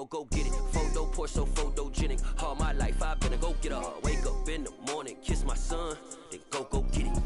go get it. Photo Porsche, so photogenic. All my life I've been a go-getter. Wake up in the morning, kiss my son, then go get it.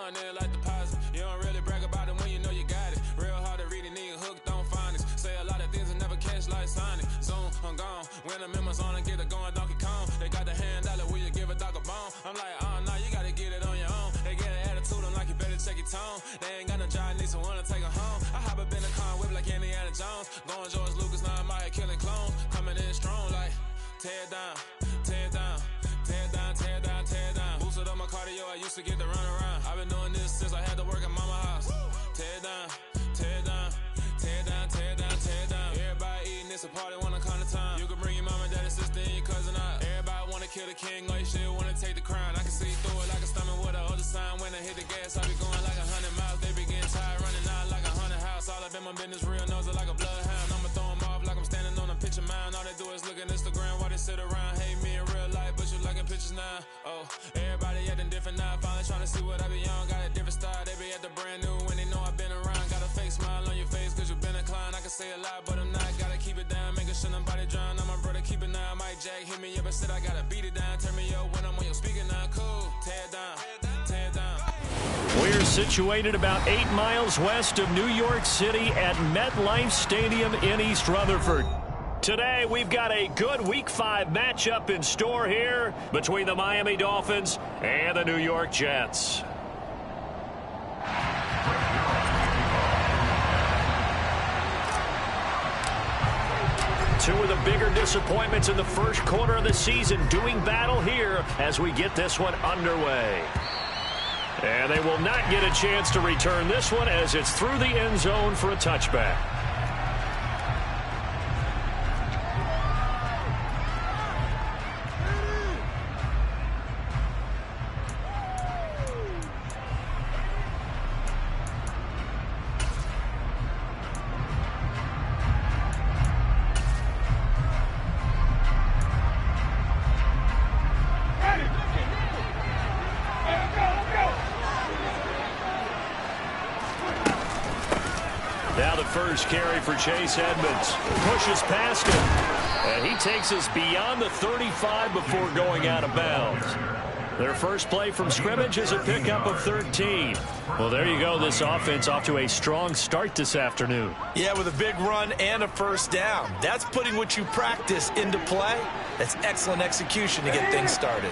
There like deposit. You don't really brag about it when you know you got it. Real hard to read it, nigga hooked on phonics. Say a lot of things and never catch like Sonic. Zoom, I'm gone. When the members on and get it going, Donkey Kong. They got the hand dollar, will you give a dog a bone? I'm like, oh no, you gotta get it on your own. They get an attitude, I'm like, you better check your tone. They ain't got no job, need someone to take her home. I hop up in the car, whip like Indiana Jones. Going George Lucas, now I'm out here killing clones. Coming in strong like, tear down, tear down. Tear down, tear down, tear down. Boosted up my cardio, I used to get to run around. I've been doing this since I had to work at mama house. Tear down, tear down, tear down, tear down, tear down. Everybody eating, it's a party, wanna come to time. You can bring your mama, daddy, sister, and your cousin out. Everybody wanna kill the king, like shit, wanna take the crown. I can see through it like a stomach with a other sign. When I hit the gas, I be going like 100 miles. They be getting tired, running out like 100 house. All up in my business, real nose like a bloodhound. I'ma throw them off like I'm standing on a picture mound. All they do is look at Instagram while they sit around. Hate me in real life, but you liking pictures now. Oh, everybody acting different now. Finally trying to see what I be on. Got a different style, they be at the brand new when they know I've been around. Got a fake smile on your face cause you been inclined. I can say a lot, but I'm not. Gotta keep it down, making sure nobody drown. I'm my brother, keep it now. Mike Jack hit me up and said I gotta beat it down. Turn me up when I'm on your speaker now. Cool, tear down, tear down. We're situated about 8 miles west of New York City at MetLife Stadium in East Rutherford. Today, we've got a good Week 5 matchup in store here between the Miami Dolphins and the New York Jets. Two of the bigger disappointments in the first quarter of the season doing battle here as we get this one underway. And they will not get a chance to return this one as it's through the end zone for a touchback. Now the first carry for Chase Edmonds. Pushes past him. And he takes us beyond the 35 before going out of bounds. Their first play from scrimmage is a pickup of 13. Well, there you go. This offense off to a strong start this afternoon. Yeah, with a big run and a first down. That's putting what you practice into play. That's excellent execution to get things started.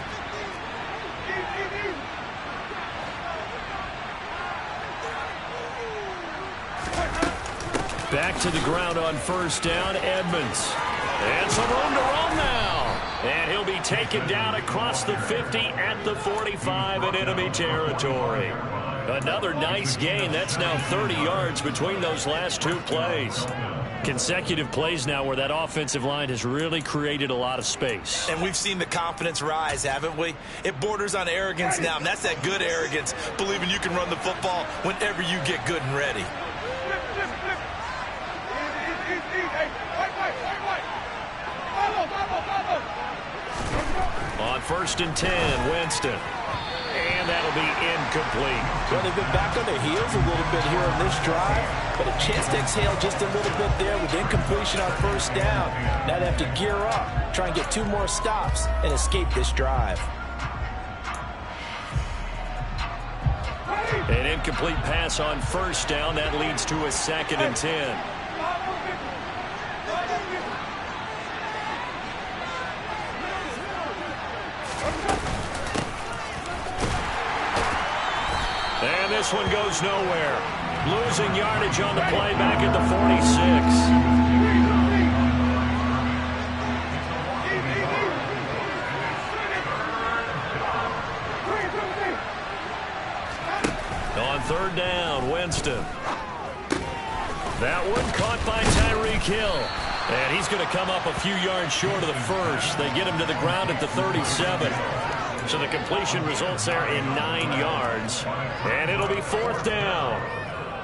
Back to the ground on first down, Edmonds. And some room to run now. And he'll be taken down across the 50 at the 45 in enemy territory. Another nice gain. That's now 30 yards between those last two plays. Consecutive plays now where that offensive line has really created a lot of space. And we've seen the confidence rise, haven't we? It borders on arrogance now, and that's that good arrogance, believing you can run the football whenever you get good and ready. On first and 10, Winston. And that'll be incomplete. Well, they've been back on their heels a little bit here on this drive, but a chance to exhale just a little bit there with incompletion on first down. Now they have to gear up, try and get 2 more stops, and escape this drive. An incomplete pass on first down. That leads to a 2nd and 10. And this one goes nowhere. Losing yardage on the play back at the 46. On third down, Winston. That one caught by Tyreek Hill. And he's going to come up a few yards short of the first. They get him to the ground at the 37. So the completion results there in 9 yards. And it'll be 4th down.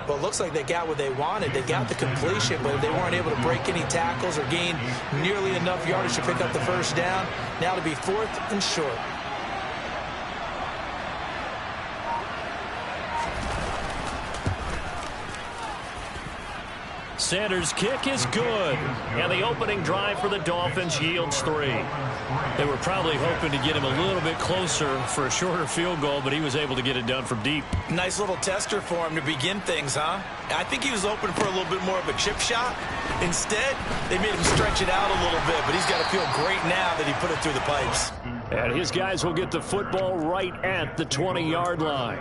Well, it looks like they got what they wanted. They got the completion, but they weren't able to break any tackles or gain nearly enough yardage to pick up the first down. Now to be 4th and short. Sanders' kick is good. And the opening drive for the Dolphins yields 3. They were probably hoping to get him a little bit closer for a shorter field goal, but he was able to get it done from deep. Nice little tester for him to begin things, huh? I think he was open for a little bit more of a chip shot. Instead, they made him stretch it out a little bit, but he's got to feel great now that he put it through the pipes. And his guys will get the football right at the 20-yard line.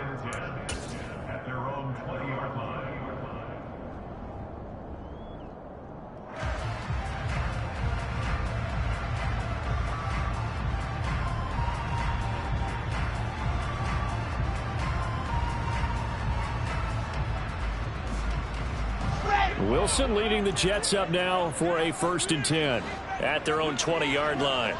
Wilson leading the Jets up now for a 1st and 10 at their own 20-yard line.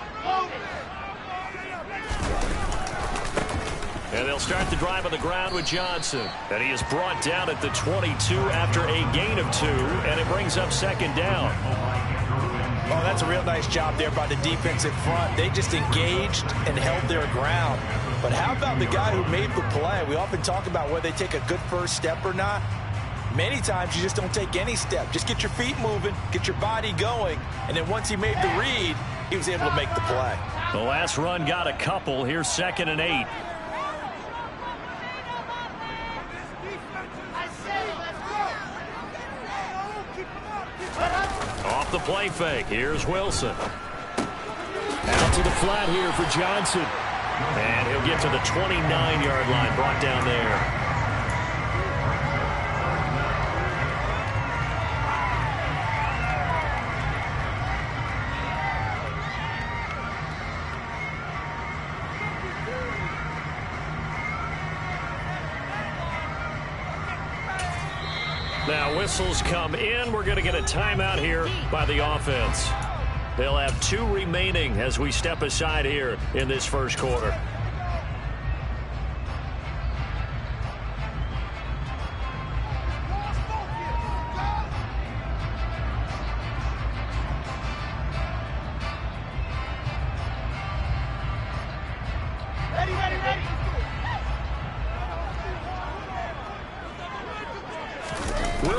And they'll start the drive on the ground with Johnson. And he is brought down at the 22 after a gain of 2, and it brings up 2nd down. Oh, that's a real nice job there by the defensive front. They just engaged and held their ground. But how about the guy who made the play? We often talk about whether they take a good first step or not. Many times you just don't take any step. Just get your feet moving, get your body going, and then once he made the read, he was able to make the play. The last run got a couple. Here's 2nd and 8. Off the play fake. Here's Wilson. Out to the flat here for Johnson. And he'll get to the 29-yard line, brought down there. Now whistles come in. We're going to get a timeout here by the offense. They'll have 2 remaining as we step aside here in this first quarter.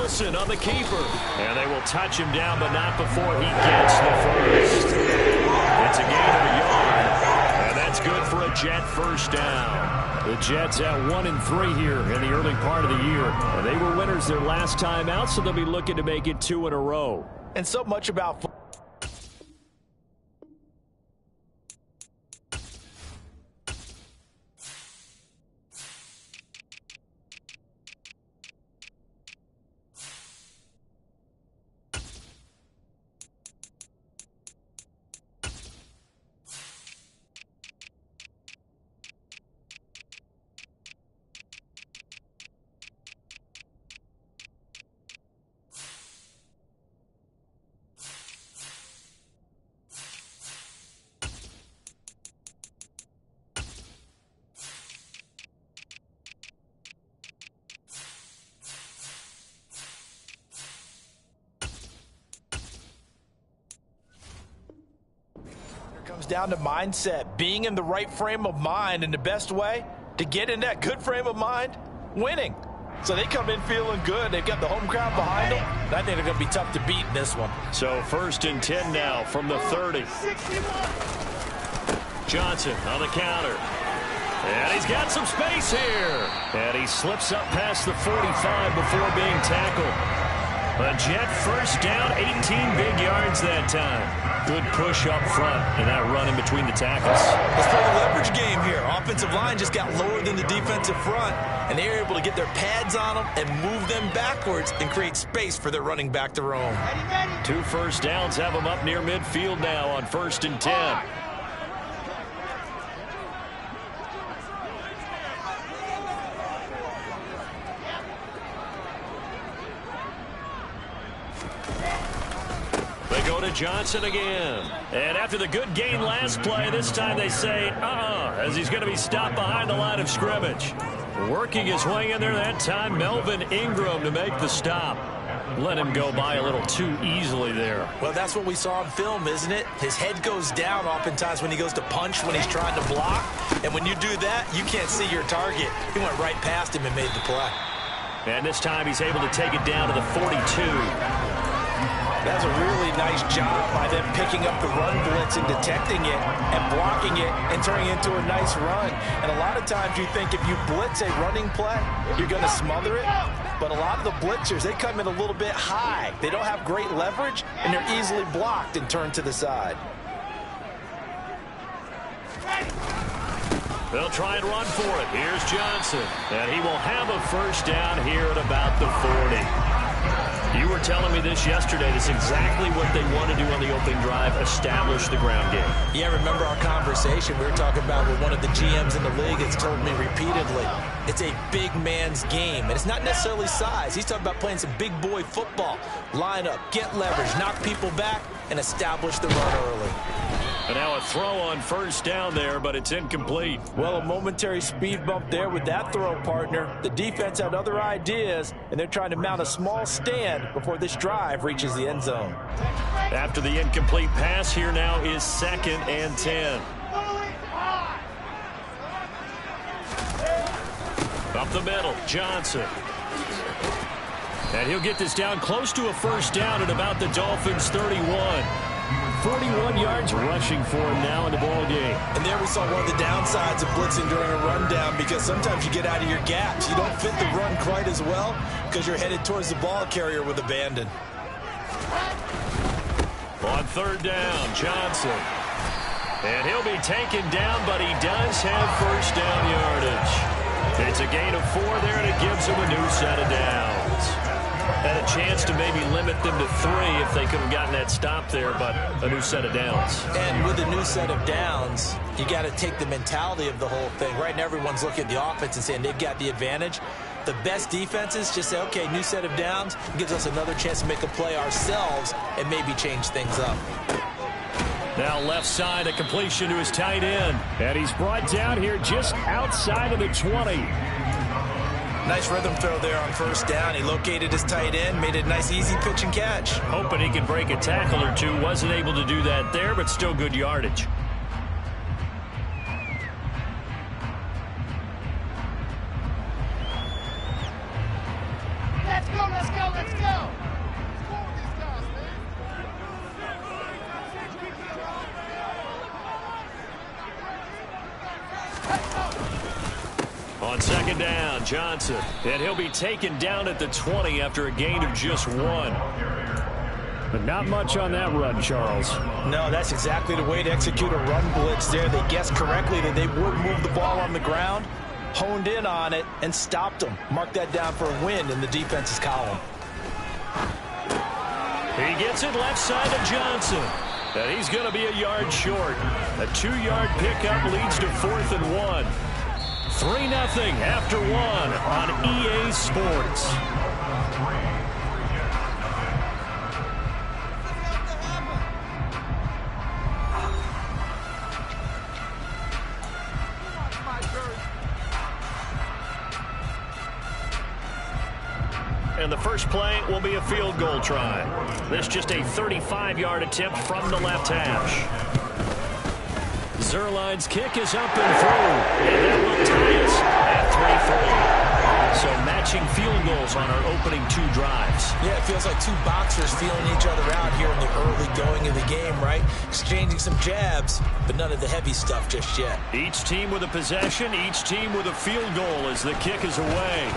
Wilson on the keeper. And they will touch him down, but not before he gets the first. It's a gain of a yard, and that's good for a Jet first down. The Jets at 1-3 here in the early part of the year. And they were winners their last time out, so they'll be looking to make it 2 in a row. And so much about comes down to mindset, being in the right frame of mind, and the best way to get in that good frame of mind, winning. So they come in feeling good. They've got the home crowd behind them. And I think they're going to be tough to beat in this one. So 1st and 10 now from the 30. Johnson on the counter. And he's got some space here. And he slips up past the 45 before being tackled. A Jet first down, 18 big yards that time. Good push up front and that run in between the tackles. Let's play the leverage game here. Offensive line just got lower than the defensive front, and they were able to get their pads on them and move them backwards and create space for their running back to roam. 2 first downs have them up near midfield now on 1st and 10. Johnson again. And after the good gain last play, this time they say, as he's going to be stopped behind the line of scrimmage. Working his way in there that time, Melvin Ingram to make the stop. Let him go by a little too easily there. Well, that's what we saw on film, isn't it? His head goes down oftentimes when he goes to punch, when he's trying to block. And when you do that, you can't see your target. He went right past him and made the play. And this time he's able to take it down to the 42. That's a really nice job by them picking up the run blitz and detecting it and blocking it and turning it into a nice run. And a lot of times you think if you blitz a running play, you're going to smother it. But a lot of the blitzers, they come in a little bit high. They don't have great leverage, and they're easily blocked and turned to the side. They'll try and run for it. Here's Johnson. And he will have a first down here at about the 40. You were telling me this yesterday. That's exactly what they want to do on the opening drive, establish the ground game. Yeah, remember our conversation we were talking about with one of the GMs in the league that's told me repeatedly, it's a big man's game. And it's not necessarily size. He's talking about playing some big boy football. Line up, get leverage, knock people back, and establish the run early. And now a throw on first down there, but it's incomplete. Well, a momentary speed bump there with that throw, partner. The defense had other ideas, and they're trying to mount a small stand before this drive reaches the end zone. After the incomplete pass, here now is 2nd and 10. Up the middle, Johnson. And he'll get this down close to a first down at about the Dolphins' 31. 41 yards rushing for him now in the ball game. And there we saw one of the downsides of blitzing during a rundown, because sometimes you get out of your gaps. You don't fit the run quite as well because you're headed towards the ball carrier with abandon. On 3rd down, Johnson. And he'll be taken down, but he does have first down yardage. It's a gain of 4 there, and it gives him a new set of downs. Had a chance to maybe limit them to 3 if they could have gotten that stop there, but a new set of downs. And with a new set of downs, you got to take the mentality of the whole thing. Right now, everyone's looking at the offense and saying they've got the advantage. The best defenses just say, okay, new set of downs, gives us another chance to make a play ourselves and maybe change things up. Now left side, a completion to his tight end. And he's brought down here just outside of the 20. Nice rhythm throw there on first down. He located his tight end, made it a nice easy pitch and catch. Hoping he could break a tackle or two. Wasn't able to do that there, but still good yardage. Let's go, let's go, let's go. On second down, Johnson. And he'll be taken down at the 20 after a gain of just 1. But not much on that run, Charles. No, that's exactly the way to execute a run blitz there. They guessed correctly that they would move the ball on the ground, honed in on it, and stopped them. Mark that down for a win in the defense's column. He gets it left side of Johnson. And he's going to be a yard short. A 2-yard pickup leads to 4th and 1. 3-0 after 1 on EA Sports. And the first play will be a field goal try. This just a 35-yard attempt from the left hash. Zerline's kick is up and through. And that will tie us at 3-3. So matching field goals on our opening 2 drives. Yeah, it feels like 2 boxers feeling each other out here in the early going of the game, right? Exchanging some jabs, but none of the heavy stuff just yet. Each team with a possession, each team with a field goal as the kick is away.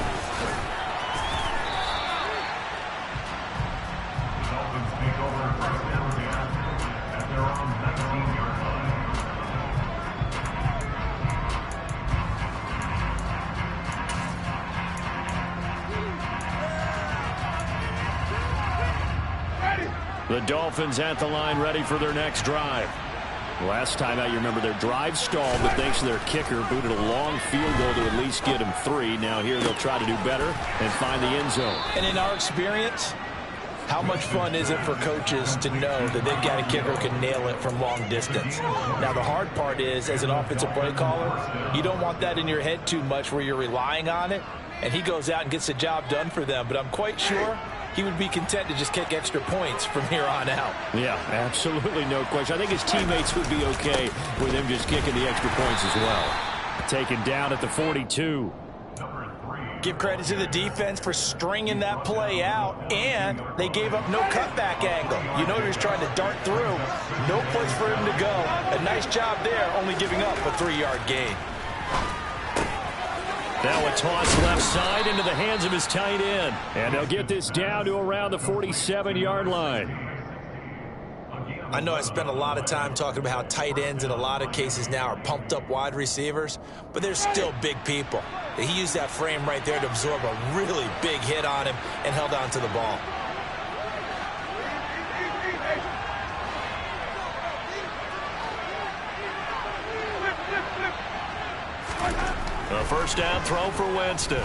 The Dolphins at the line ready for their next drive. Last time out, you remember their drive stalled, but thanks to their kicker, booted a long field goal to at least get them 3. Now here they'll try to do better and find the end zone. And in our experience, how much fun is it for coaches to know that they've got a kicker who can nail it from long distance? Now, the hard part is, as an offensive play caller, you don't want that in your head too much where you're relying on it, and he goes out and gets the job done for them. But I'm quite sure he would be content to just kick extra points from here on out. Yeah, absolutely no question. I think his teammates would be okay with him just kicking the extra points as well. Taken down at the 42. Give credit to the defense for stringing that play out, and they gave up no cutback angle. You know he was trying to dart through. No place for him to go. A nice job there, only giving up a 3-yard gain. Now a toss left side into the hands of his tight end. And they'll get this down to around the 47-yard line. I know I spent a lot of time talking about how tight ends in a lot of cases now are pumped up wide receivers, but they're still big people. He used that frame right there to absorb a really big hit on him and held on to the ball. A first down throw for Winston.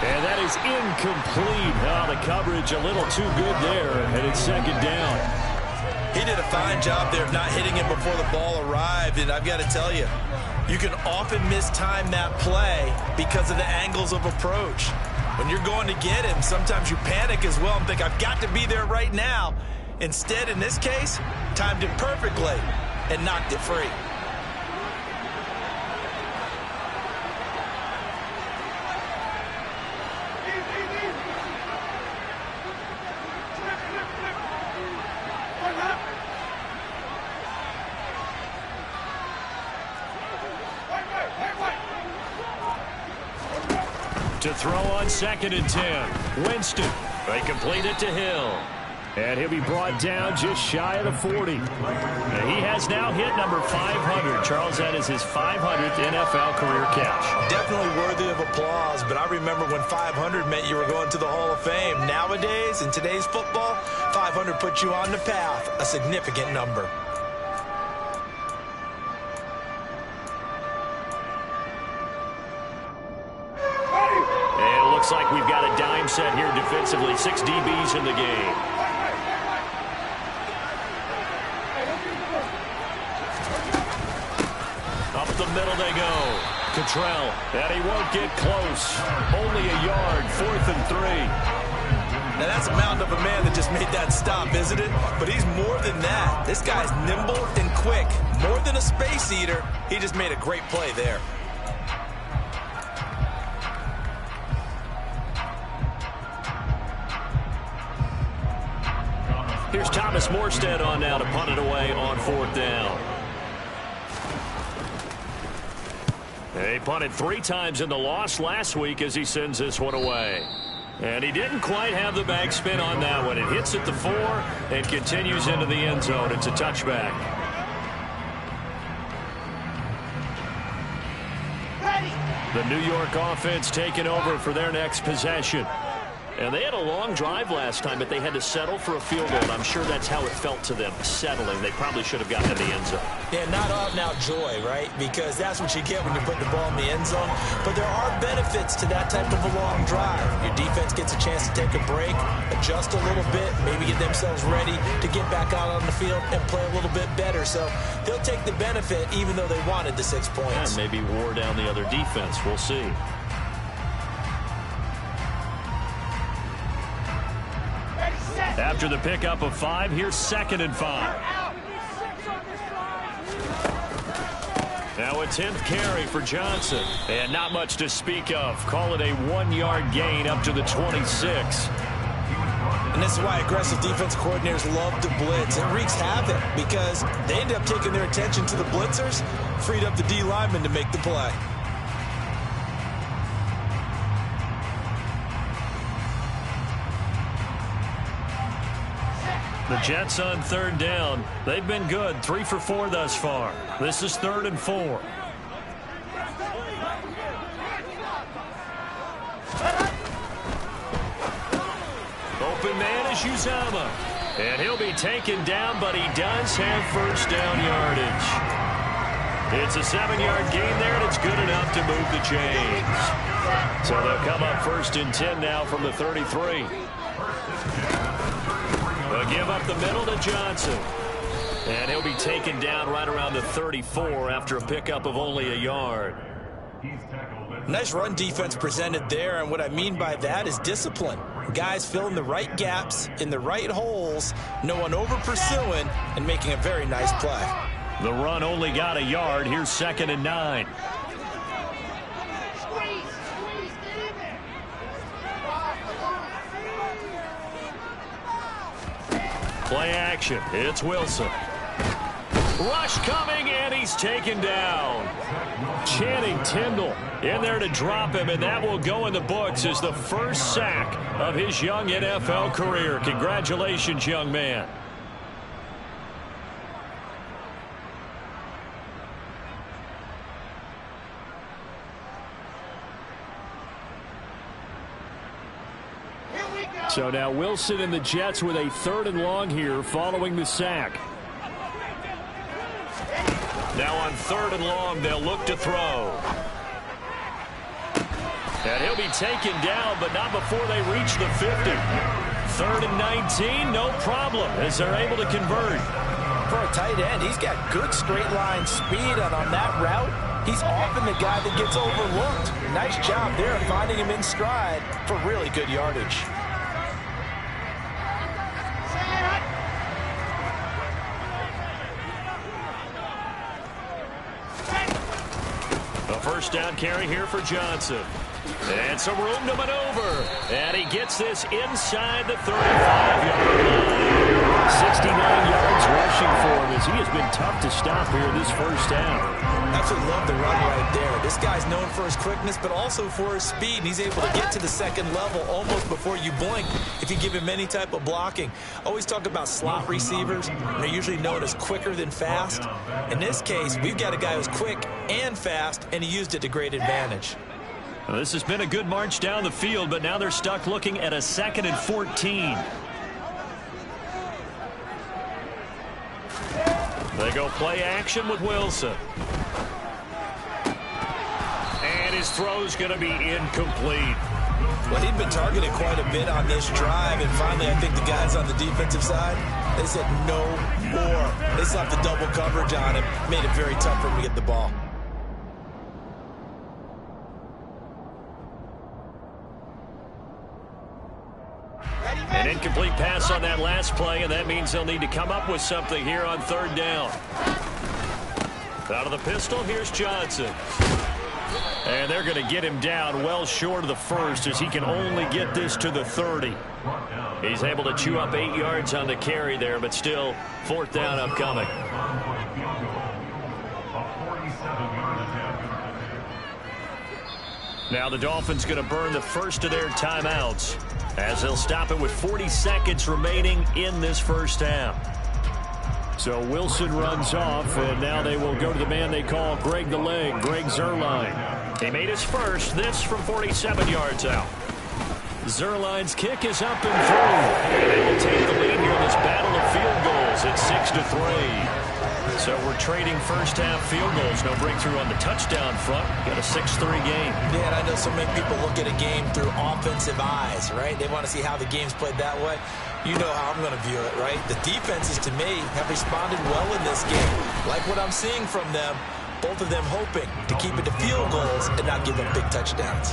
And that is incomplete. Oh, the coverage a little too good there, and it's second down. He did a fine job there of not hitting him before the ball arrived, and I've got to tell you, you can often mistime that play because of the angles of approach. When you're going to get him, sometimes you panic as well and think, I've got to be there right now. Instead, in this case, timed it perfectly and knocked it free. To throw on 2nd and 10. Winston. They complete it to Hill. And he'll be brought down just shy of the 40. He has now hit number 500. Charles, that is his 500th NFL career catch. Definitely worthy of applause, but I remember when 500 meant you were going to the Hall of Fame. Nowadays, in today's football, 500 puts you on the path, a significant number. Looks like we've got a dime set here defensively. 6 DBs in the game. Up the middle they go. Cottrell, and he won't get close. Only a yard, 4th and 3. Now that's a mountain of a man that just made that stop, isn't it? But he's more than that. This guy's nimble and quick. More than a space eater. He just made a great play there. Here's Thomas Morstead on now to punt it away on 4th down. He punted 3 times in the loss last week as he sends this one away. And he didn't quite have the backspin on that one. It hits at the 4 and continues into the end zone. It's a touchback. The New York offense taking over for their next possession. And they had a long drive last time, but they had to settle for a field goal. And I'm sure that's how it felt to them, settling. They probably should have gotten in the end zone. Yeah, not out-and-out joy, right? Because that's what you get when you put the ball in the end zone. But there are benefits to that type of a long drive. Your defense gets a chance to take a break, adjust a little bit, maybe get themselves ready to get back out on the field and play a little bit better. So they'll take the benefit even though they wanted the 6 points. And maybe wore down the other defense. We'll see. After the pickup of 5, here's 2nd and 5. Now a 10th carry for Johnson. And not much to speak of. Call it a 1-yard gain up to the 26. And this is why aggressive defense coordinators love to blitz. It wreaks havoc because they end up taking their attention to the blitzers, freed up the D lineman to make the play. The Jets on 3rd down. They've been good. 3 for 4 thus far. This is 3rd and 4. Open man is Uzama. And he'll be taken down, but he does have first down yardage. It's a 7-yard gain there, and it's good enough to move the chains. So they'll come up 1st and 10 now from the 33. They'll give up the middle to Johnson. And he'll be taken down right around the 34 after a pickup of only a yard. Nice run defense presented there, and what I mean by that is discipline. Guys filling the right gaps in the right holes, no one over pursuing, and making a very nice play. The run only got a yard. Here's 2nd and 9. Play action. It's Wilson. Rush coming, and he's taken down. Channing Tindall in there to drop him, and that will go in the books as the first sack of his young NFL career. Congratulations, young man. So now Wilson and the Jets with a 3rd and long here following the sack. Now on 3rd and long, they'll look to throw. And he'll be taken down, but not before they reach the 50. 3rd and 19, no problem, as they're able to convert. For a tight end, he's got good straight line speed, and on that route, he's often the guy that gets overlooked. Nice job there of finding him in stride for really good yardage. A first down carry here for Johnson. And some room to maneuver. And he gets this inside the 35-yard line. 69 yards rushing for him as he has been tough to stop here this first half. Absolutely love the run right there. This guy's known for his quickness, but also for his speed. He's able to get to the second level almost before you blink if you give him any type of blocking. Always talk about slot receivers. They're usually known as quicker than fast. In this case, we've got a guy who's quick and fast, and he used it to great advantage. Well, this has been a good march down the field, but now they're stuck looking at a 2nd and 14. They go play action with Wilson. And his throw's going to be incomplete. Well, he'd been targeted quite a bit on this drive, and finally I think the guys on the defensive side, they said no more. They slapped the double coverage on him, made it very tough for him to get the ball. An incomplete pass on that last play, and that means they'll need to come up with something here on 3rd down. Out of the pistol, here's Johnson. And they're going to get him down well short of the first as he can only get this to the 30. He's able to chew up 8 yards on the carry there, but still 4th down upcoming. Now the Dolphins going to burn the first of their timeouts as they'll stop it with 40 seconds remaining in this first half. So Wilson runs off, and now they will go to the man they call Greg the Leg, Greg Zuerlein. He made his first, this from 47 yards out. Zuerlein's kick is up and through. And they will take the lead here in this battle of field goals at 6-3. So we're trading first-half field goals. No breakthrough on the touchdown front. Got a 6-3 game. Yeah, and I know so many people look at a game through offensive eyes, right? They want to see how the game's played that way. You know how I'm going to view it, right? The defenses, to me, have responded well in this game. Like what I'm seeing from them, both of them hoping to keep it to field goals and not give them big touchdowns.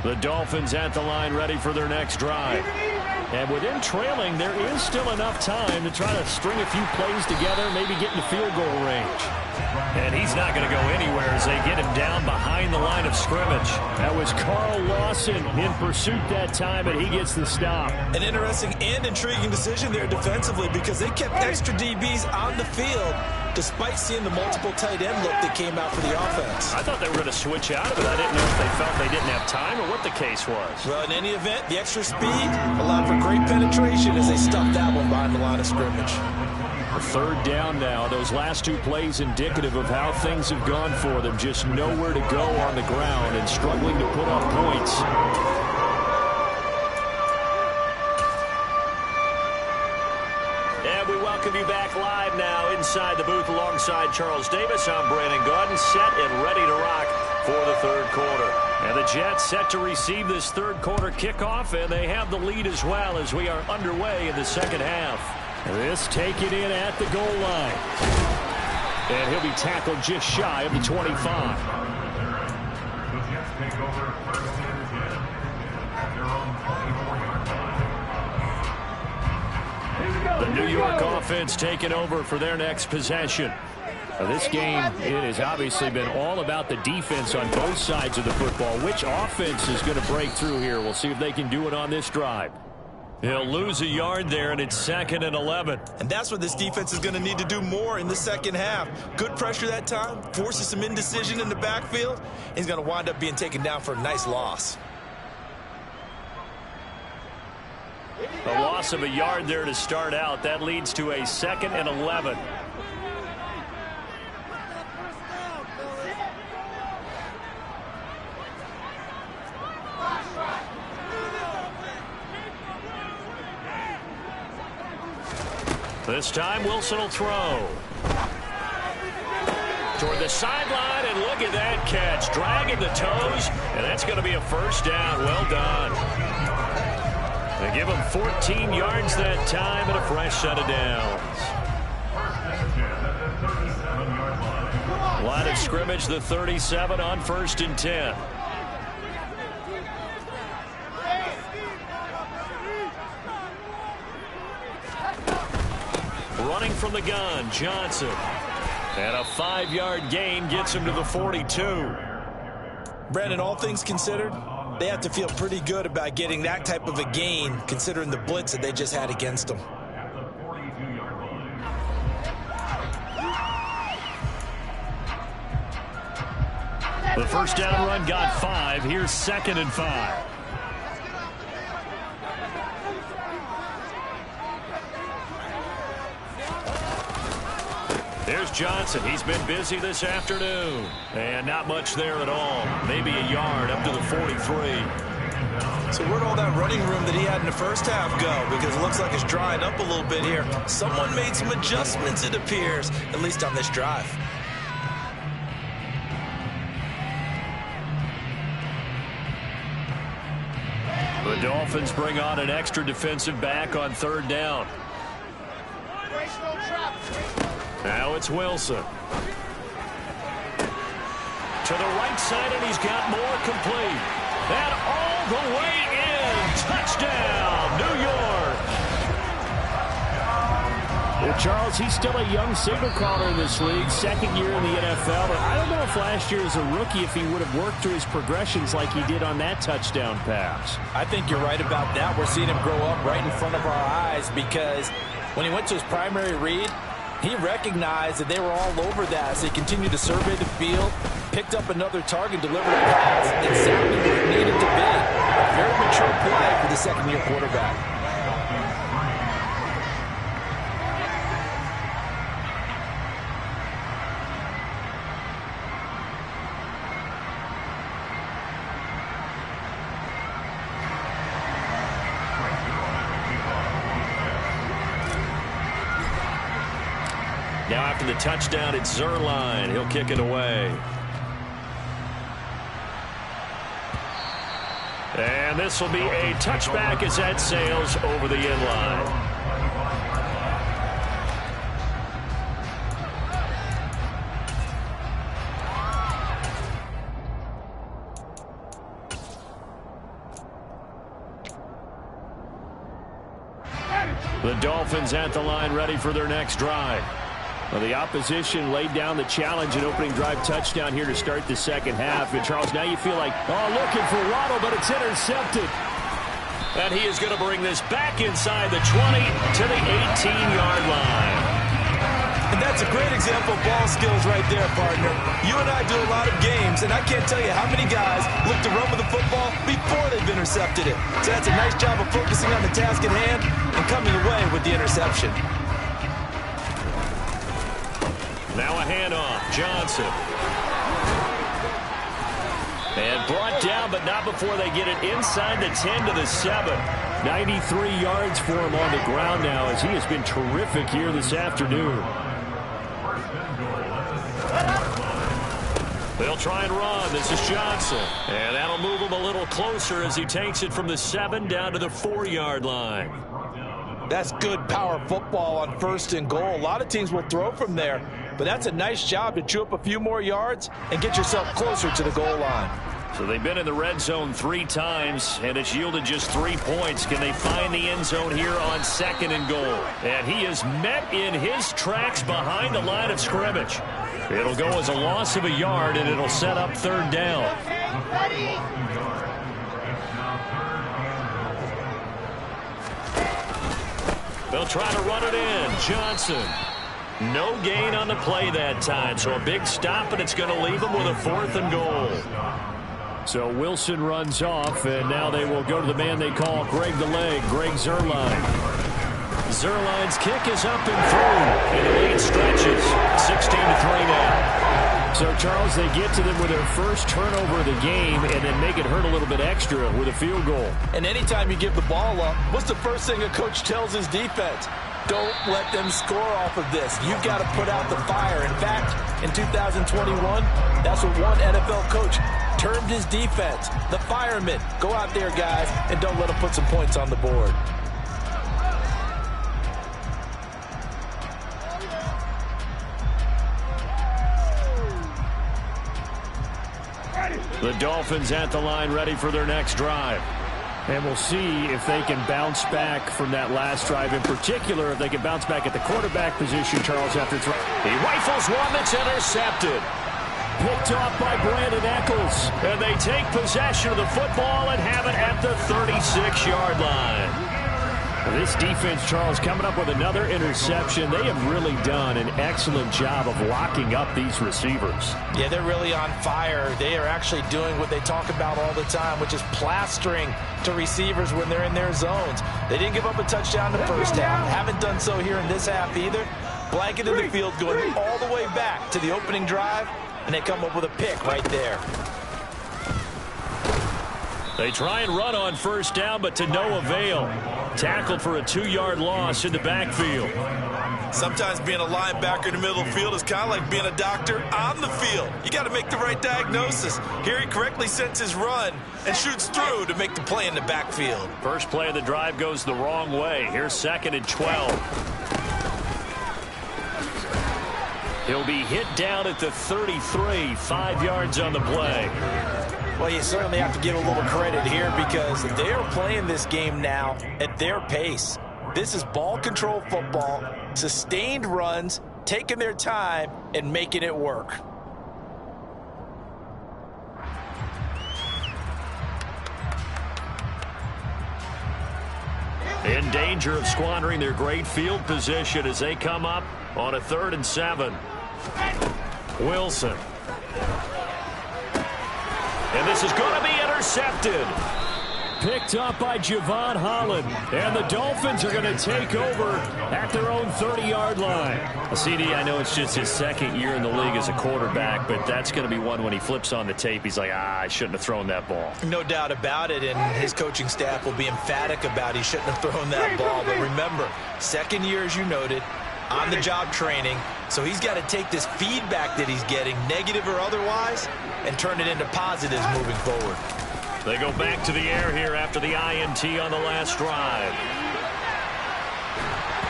The Dolphins at the line ready for their next drive. And with him trailing, there is still enough time to try to string a few plays together, maybe get into field goal range. And he's not going to go anywhere as they get him down behind the line of scrimmage. That was Carl Lawson in pursuit that time, and he gets the stop. An interesting and intriguing decision there defensively because they kept extra DBs on the field despite seeing the multiple tight end look that came out for the offense. I thought they were going to switch out of it. I didn't know if they felt they didn't have time or what the case was. Well, in any event, the extra speed allowed for great penetration as they stuffed that one behind the line of scrimmage. Third down now. Those last two plays indicative of how things have gone for them. Just nowhere to go on the ground and struggling to put up points. And we welcome you back live now inside the booth alongside Charles Davis. I'm Brandon Gaudin, set and ready to rock for the third quarter. And the Jets set to receive this third quarter kickoff, and they have the lead as well as we are underway in the second half. This taken in at the goal line. And he'll be tackled just shy of the 25. The New York offense taking over for their next possession. Now this game, it has obviously been all about the defense on both sides of the football. Which offense is going to break through here? We'll see if they can do it on this drive. He'll lose a yard there, and it's 2nd and 11. And that's what this defense is going to need to do more in the second half. Good pressure that time, forces some indecision in the backfield. He's going to wind up being taken down for a nice loss. A loss of a yard there to start out. That leads to a 2nd and 11. This time, Wilson will throw. Toward the sideline, and look at that catch. Dragging the toes, and that's going to be a first down. Well done. They give him 14 yards that time and a fresh set of downs. Line of scrimmage, the 37 on 1st and 10. Running from the gun, Johnson. And a 5-yard gain gets him to the 42. Brandon, all things considered, they have to feel pretty good about getting that type of a gain considering the blitz that they just had against them. The first down run got 5. Here's 2nd and 5. There's Johnson. He's been busy this afternoon. And not much there at all. Maybe a yard up to the 43. So where'd all that running room that he had in the first half go? Because it looks like it's drying up a little bit here. Someone made some adjustments, it appears, at least on this drive. The Dolphins bring on an extra defensive back on 3rd down. Now it's Wilson. To the right side, and he's got more complete. And all the way in. Touchdown, New York. The Charles, he's still a young signal caller in this league, second year in the NFL. But I don't know if last year as a rookie, if he would have worked through his progressions like he did on that touchdown pass. I think you're right about that. We're seeing him grow up right in front of our eyes because when he went to his primary read, he recognized that they were all over that as he continued to survey the field, picked up another target, delivered a pass, exactly where it needed to be. A very mature play for the second-year quarterback. Now after the touchdown, it's Zerline. He'll kick it away. And this will be a touchback as that sails over the end line. The Dolphins at the line ready for their next drive. Well, the opposition laid down the challenge and opening drive touchdown here to start the second half. And, Charles, now you feel like, looking for Waddle, but it's intercepted. And he is going to bring this back inside the 20 to the 18-yard line. And that's a great example of ball skills right there, partner. You and I do a lot of games, and I can't tell you how many guys look to run with the football before they've intercepted it. So that's a nice job of focusing on the task at hand and coming away with the interception. Now a handoff. Johnson. And brought down, but not before they get it inside the 10 to the 7. 93 yards for him on the ground now as he has been terrific here this afternoon. They'll try and run. This is Johnson. And that'll move him a little closer as he takes it from the 7 down to the 4-yard line. That's good power football on 1st and goal. A lot of teams will throw from there, but that's a nice job to chew up a few more yards and get yourself closer to the goal line. So they've been in the red zone 3 times, and it's yielded just 3 points. Can they find the end zone here on 2nd and goal? And he is met in his tracks behind the line of scrimmage. It'll go as a loss of a yard, and it'll set up 3rd down. They'll try to run it in. Johnson. No gain on the play that time, so a big stop, and it's going to leave them with a 4th and goal. So Wilson runs off, and now they will go to the man they call Greg the Leg, Greg Zerline. Zerline's kick is up and through, and the lead stretches. 16-3 now. So, Charles, they get to them with their first turnover of the game and then make it hurt a little bit extra with a field goal. And anytime you give the ball up, what's the first thing a coach tells his defense? Don't let them score off of this. You've got to put out the fire. In fact, in 2021, that's what one NFL coach termed his defense. The firemen. Go out there, guys, and don't let them put some points on the board. The Dolphins at the line ready for their next drive. And we'll see if they can bounce back from that last drive. In particular, if they can bounce back at the quarterback position, Charles, after throw. He rifles one that's intercepted. Picked off by Brandon Eccles. And they take possession of the football and have it at the 36-yard line. This defense, Charles, coming up with another interception. They have really done an excellent job of locking up these receivers. Yeah, they're really on fire. They are actually doing what they talk about all the time, which is plastering to receivers when they're in their zones. They didn't give up a touchdown in the first half. Haven't done so here in this half either. Blanketed the field going all the way back to the opening drive, and they come up with a pick right there. They try and run on first down, but to no avail. Tackled for a 2-yard loss in the backfield. Sometimes being a linebacker in the middle of the field is kind of like being a doctor on the field. You got to make the right diagnosis. Here he correctly sets his run and shoots through to make the play in the backfield. First play of the drive goes the wrong way. Here's 2nd and 12. He'll be hit down at the 33, 5 yards on the play. Well, you certainly have to give a little credit here because they are playing this game now at their pace. This is ball control football, sustained runs, taking their time, and making it work. In danger of squandering their great field position as they come up on a 3rd and 7. Wilson. And this is going to be intercepted. Picked up by Javon Holland. And the Dolphins are going to take over at their own 30-yard line. CD, I know it's just his 2nd year in the league as a quarterback, but that's going to be one when he flips on the tape. He's like, I shouldn't have thrown that ball. No doubt about it, and his coaching staff will be emphatic about he shouldn't have thrown that ball. But remember, 2nd year, as you noted, on-the-job training. So he's got to take this feedback that he's getting, negative or otherwise, and turn it into positives moving forward. They go back to the air here after the INT on the last drive.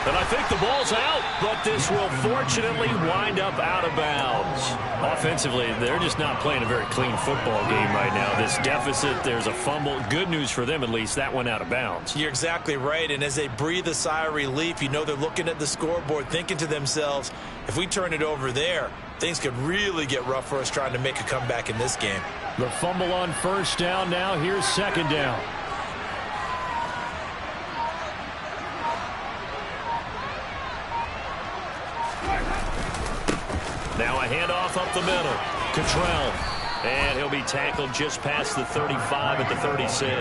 And I think the ball's out, but this will fortunately wind up out of bounds. Offensively, they're just not playing a very clean football game right now. This deficit, there's a fumble. Good news for them, at least. That went out of bounds. You're exactly right, and as they breathe a sigh of relief, you know they're looking at the scoreboard, thinking to themselves, if we turn it over there, things could really get rough for us trying to make a comeback in this game. The fumble on 1st down. Now here's 2nd down. Now a handoff up the middle. Cottrell. And he'll be tackled just past the 35 at the 36.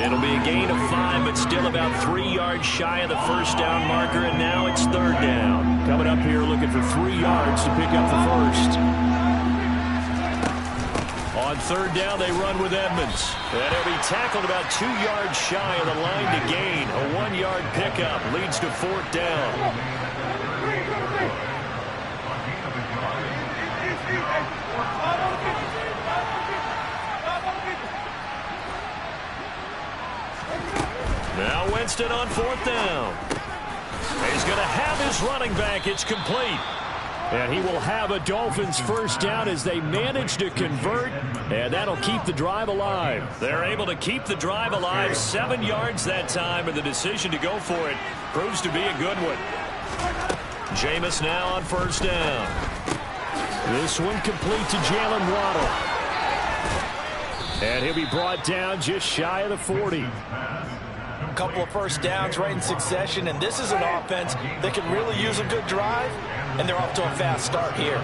It'll be a gain of 5, but still about 3 yards shy of the 1st down marker, and now it's 3rd down. Coming up here looking for 3 yards to pick up the 1st. On 3rd down, they run with Edmonds. And he'll be tackled about 2 yards shy of the line to gain. A 1-yard pickup leads to 4th down. Now Winston on 4th down. He's going to have his running back. It's complete. And he will have a Dolphins 1st down as they manage to convert, and that'll keep the drive alive. They're able to keep the drive alive, 7 yards that time, and the decision to go for it proves to be a good one. Jameis now on 1st down. This one complete to Jalen Waddle. And he'll be brought down just shy of the 40. A couple of 1st downs right in succession, and this is an offense that can really use a good drive, and they're off to a fast start here.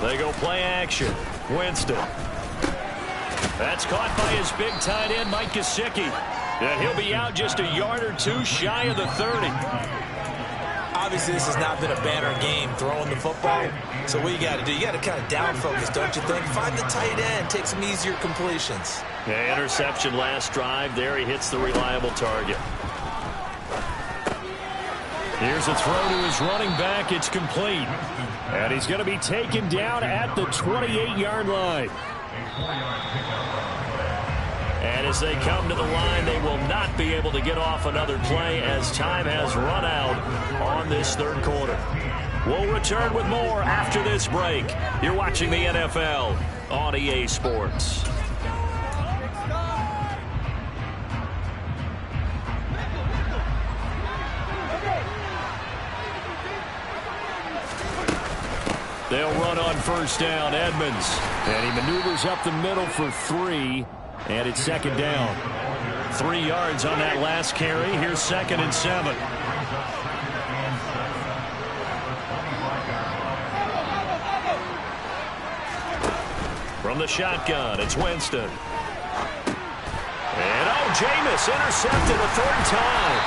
They go play action. Winston. That's caught by his big tight end, Mike Gesicki. And he'll be out just a yard or 2 shy of the 30. Obviously, this has not been a banner game throwing the football. So what you got to do, you got to kind of down focus, don't you think? Find the tight end, take some easier completions. Yeah, interception last drive. There he hits the reliable target. Here's a throw to his running back. It's complete. And he's going to be taken down at the 28-yard line. And as they come to the line, they will not be able to get off another play as time has run out on this 3rd quarter. We'll return with more after this break. You're watching the NFL on EA Sports. They'll run on 1st down, Edmonds. And he maneuvers up the middle for 3. And it's 2nd down. 3 yards on that last carry. Here's 2nd and 7. From the shotgun, it's Winston. And Jameis intercepted a 3rd time.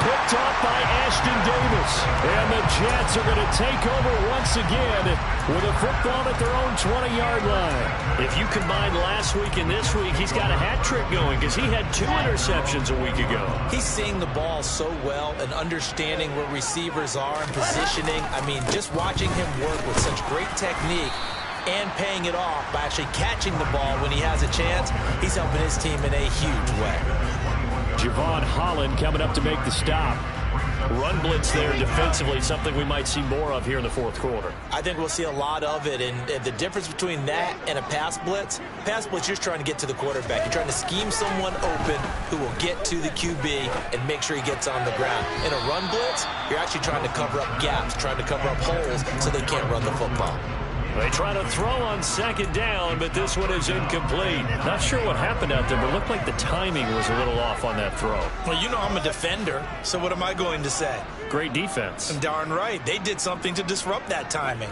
Picked off by Ashton Davis. And the Jets are going to take over once again with a football at their own 20-yard line. If you combine last week and this week, he's got a hat trick going because he had 2 interceptions a week ago. He's seeing the ball so well and understanding where receivers are and positioning. I mean, just watching him work with such great technique and paying it off by actually catching the ball when he has a chance, he's helping his team in a huge way. Javon Holland coming up to make the stop. Run blitz there defensively, something we might see more of here in the fourth quarter. I think we'll see a lot of it, and the difference between that and a pass blitz, you're just trying to get to the quarterback. You're trying to scheme someone open who will get to the QB and make sure he gets on the ground. In a run blitz, you're actually trying to cover up gaps, trying to cover up holes so they can't run the football. They try to throw on second down, but this one is incomplete. Not sure what happened out there, but it looked like the timing was a little off on that throw. Well, you know I'm a defender, so what am I going to say? Great defense. And darn right. They did something to disrupt that timing.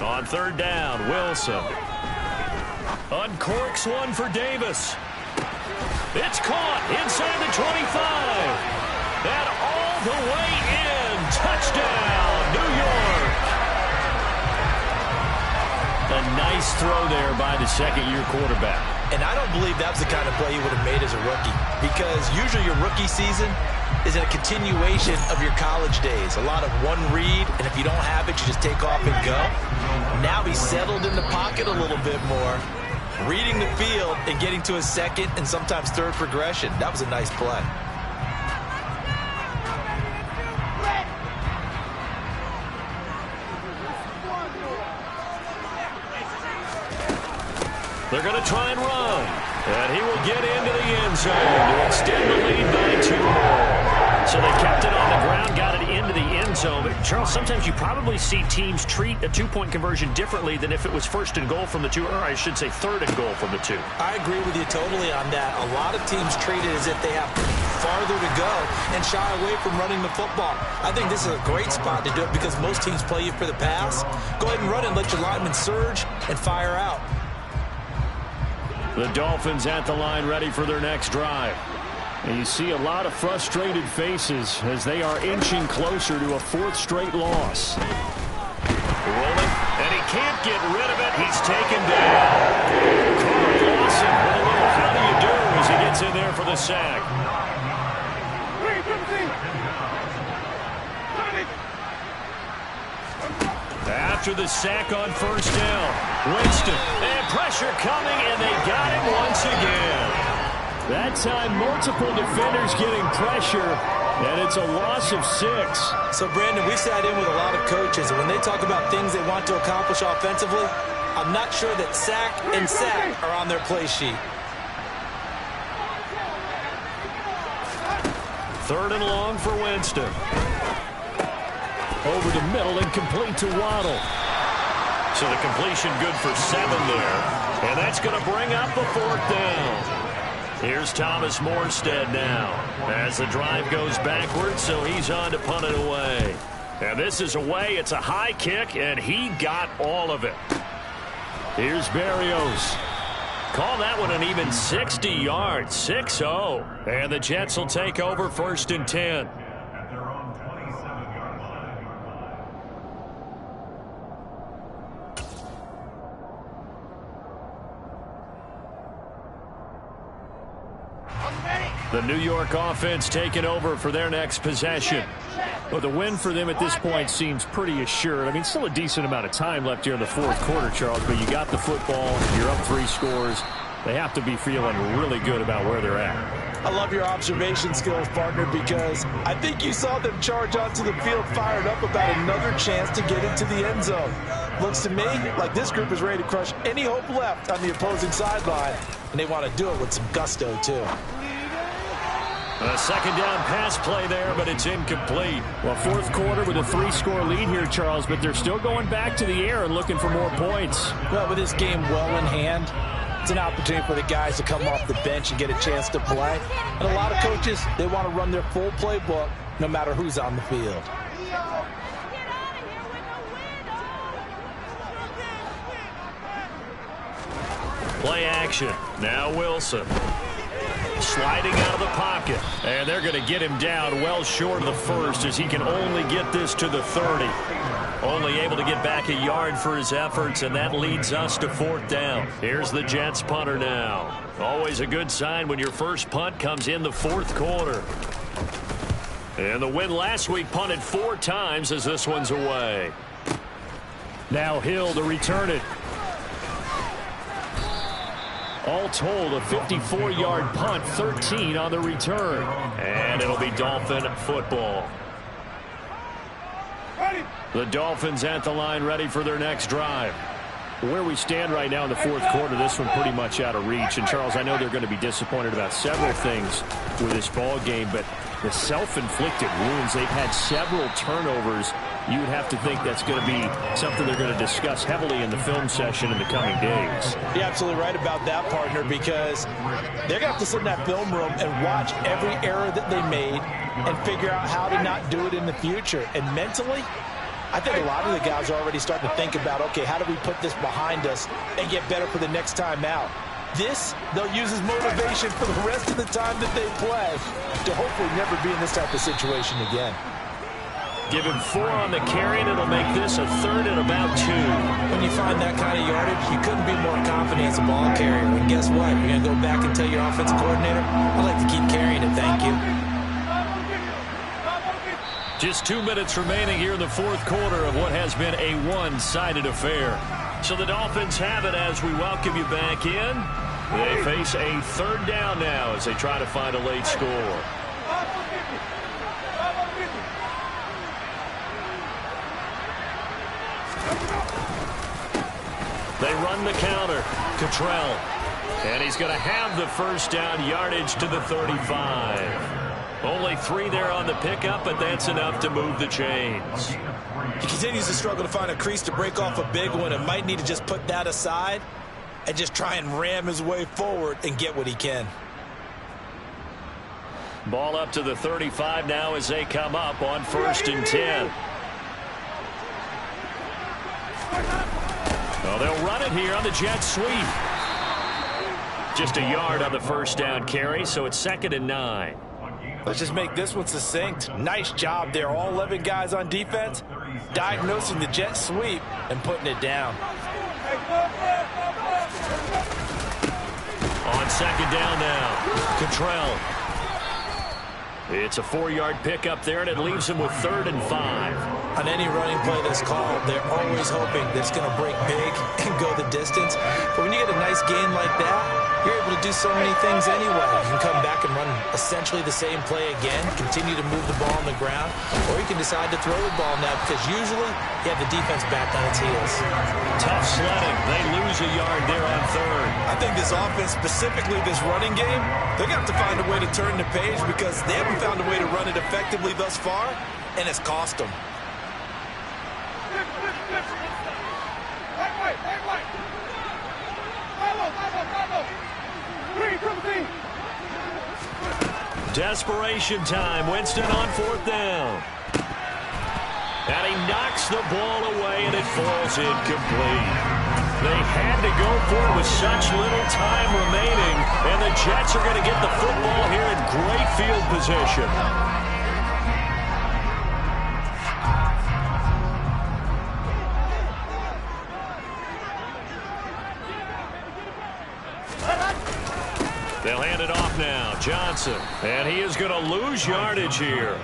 On third down, Wilson uncorks one for Davis. It's caught inside the 25. And all the way in. Touchdown, New York. A nice throw there by the second-year quarterback. And I don't believe that was the kind of play he would have made as a rookie, because usually your rookie season is a continuation of your college days. A lot of one read, and if you don't have it, you just take off and go. Now he's settled in the pocket a little bit more, reading the field and getting to his second and sometimes third progression. That was a nice play. They're going to try and run. And he will get into the end zone to extend the lead by 2 more. So they kept it on the ground, got it into the end zone. But, Charles, sometimes you probably see teams treat a two-point conversion differently than if it was first and goal from the 2, or I should say third and goal from the 2. I agree with you totally on that. A lot of teams treat it as if they have farther to go and shy away from running the football. I think this is a great spot to do it because most teams play you for the pass. Go ahead and run and let your linemen surge and fire out. The Dolphins at the line ready for their next drive. And you see a lot of frustrated faces as they are inching closer to a 4th straight loss. Rolling, and he can't get rid of it. He's taken down. Carl Lawson with a little how do you do as he gets in there for the sack. After the sack on first down, Winston, and pressure coming, and they got him once again. That time, multiple defenders getting pressure, and it's a loss of 6. So, Brandon, we sat in with a lot of coaches, and when they talk about things they want to accomplish offensively, I'm not sure that sack and sack are on their play sheet. 3rd and long for Winston. Over the middle and complete to Waddle. So the completion good for 7 there. And that's going to bring up the 4th down. Here's Thomas Morstead now as the drive goes backwards, so he's on to punt it away. And this is away. It's a high kick, and he got all of it. Here's Berrios. Call that one an even 60 yards, 6-0. And the Jets will take over 1st and 10. The New York offense taking over for their next possession. Well, the win for them at this point seems pretty assured. I mean, still a decent amount of time left here in the 4th quarter, Charles, but you got the football, you're up 3 scores. They have to be feeling really good about where they're at. I love your observation skills, partner, because I think you saw them charge onto the field fired up about another chance to get into the end zone. Looks to me like this group is ready to crush any hope left on the opposing sideline, and they want to do it with some gusto, too. A 2nd down pass play there, but it's incomplete. Well, 4th quarter with a 3-score lead here, Charles, but they're still going back to the air and looking for more points. Well, with this game well in hand, it's an opportunity for the guys to come off the bench and get a chance to play. And a lot of coaches, they want to run their full playbook no matter who's on the field. Play action. Now Wilson. Sliding out of the pocket. And they're going to get him down well short of the 1st as he can only get this to the 30. Only able to get back a yard for his efforts, and that leads us to 4th down. Here's the Jets punter now. Always a good sign when your first punt comes in the 4th quarter. And the win last week punted 4 times as this one's away. Now Hill to return it. All told, a 54-yard punt, 13 on the return. And it'll be Dolphin football. The Dolphins at the line, ready for their next drive. Where we stand right now in the fourth quarter, this one pretty much out of reach. And, Charles, I know they're going to be disappointed about several things with this ball game, but the self-inflicted wounds, they've had several turnovers. You would have to think that's going to be something they're going to discuss heavily in the film session in the coming days. You're absolutely right about that, partner, because they're going to have to sit in that film room and watch every error that they made and figure out how to not do it in the future. And mentally, I think a lot of the guys are already starting to think about, okay, how do we put this behind us and get better for the next time out? This, they'll use as motivation for the rest of the time that they play to hopefully never be in this type of situation again. Give him 4 on the carry, and it'll make this a 3rd and about 2. When you find that kind of yardage, you couldn't be more confident as a ball carrier. And guess what? You're going to go back and tell your offensive coordinator, I'd like to keep carrying it, thank you. Just 2 minutes remaining here in the fourth quarter of what has been a one-sided affair. So the Dolphins have it as we welcome you back in. They face a 3rd down now as they try to find a late score. They run the counter. Cottrell. And he's going to have the first down, yardage to the 35. Only 3 there on the pickup, but that's enough to move the chains. He continues to struggle to find a crease to break off a big one and might need to just put that aside and just try and ram his way forward and get what he can. Ball up to the 35 now as they come up on 1st and 10. Well, they'll run it here on the jet sweep. Just a yard on the first down carry, so it's 2nd and 9. Let's just make this one succinct. Nice job there. All 11 guys on defense diagnosing the jet sweep and putting it down. On 2nd down now, Cottrell. It's a 4-yard pickup there, and it leaves him with 3rd and 5. On any running play that's called, they're always hoping that it's going to break big and go the distance. But when you get a nice gain like that, you're able to do so many things anyway. You can come back and run essentially the same play again, continue to move the ball on the ground, or you can decide to throw the ball now because usually you have the defense back on its heels. Tough sledding. They lose a yard there on 3rd. I think this offense, specifically this running game, they're going to have to find a way to turn the page because they haven't found a way to run it effectively thus far, and it's cost them. Desperation time. Winston on 4th down. And he knocks the ball away, and it falls incomplete. They had to go for it with such little time remaining, and the Jets are going to get the football here in great field position. They'll hand it off now. Johnson. And he is going to lose yardage here.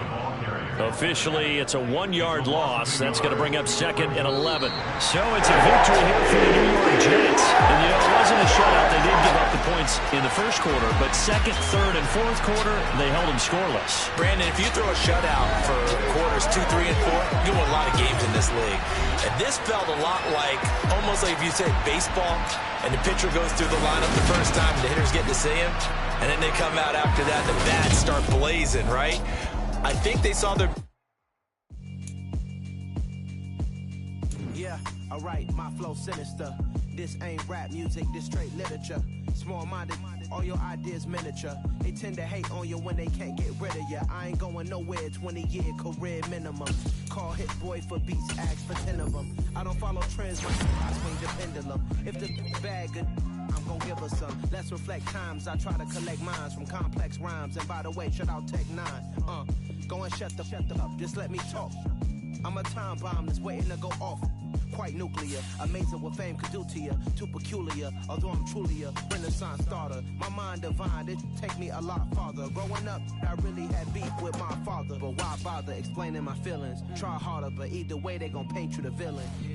Officially, it's a 1-yard loss. That's going to bring up 2nd and 11. So it's a victory here for the New York Jets. And, you know, it wasn't a shutout. They did give up the points in the first quarter. But 2nd, 3rd, and 4th quarter, they held them scoreless. Brandon, if you throw a shutout for quarters 2, 3, and 4, you win a lot of games in this league. And this felt a lot like, almost like if you said baseball, and the pitcher goes through the lineup the first time, and the hitters get to see him, and then they come out after that, the bats start blazing, right? I think they saw their... Yeah, alright, my flow sinister. This ain't rap music, this straight literature. Small-minded, all your ideas miniature. They tend to hate on you when they can't get rid of you. I ain't going nowhere, 20-year career minimum. Call Hit Boy for beats, ask for 10 of them. I don't follow trends, I swing the pendulum. If the bag good, I'm gonna give her some. Let's reflect times, I try to collect minds from complex rhymes. And by the way, shut out Tech 9. Go and shut the up, just let me talk. I'm a time bomb that's waiting to go off. Quite nuclear, amazing what fame could do to you. Too peculiar, although I'm truly a renaissance starter. My mind divine, it take me a lot farther. Growing up, I really had beef with my father. But why bother explaining my feelings? Try harder, but either way they gon' paint you the villain.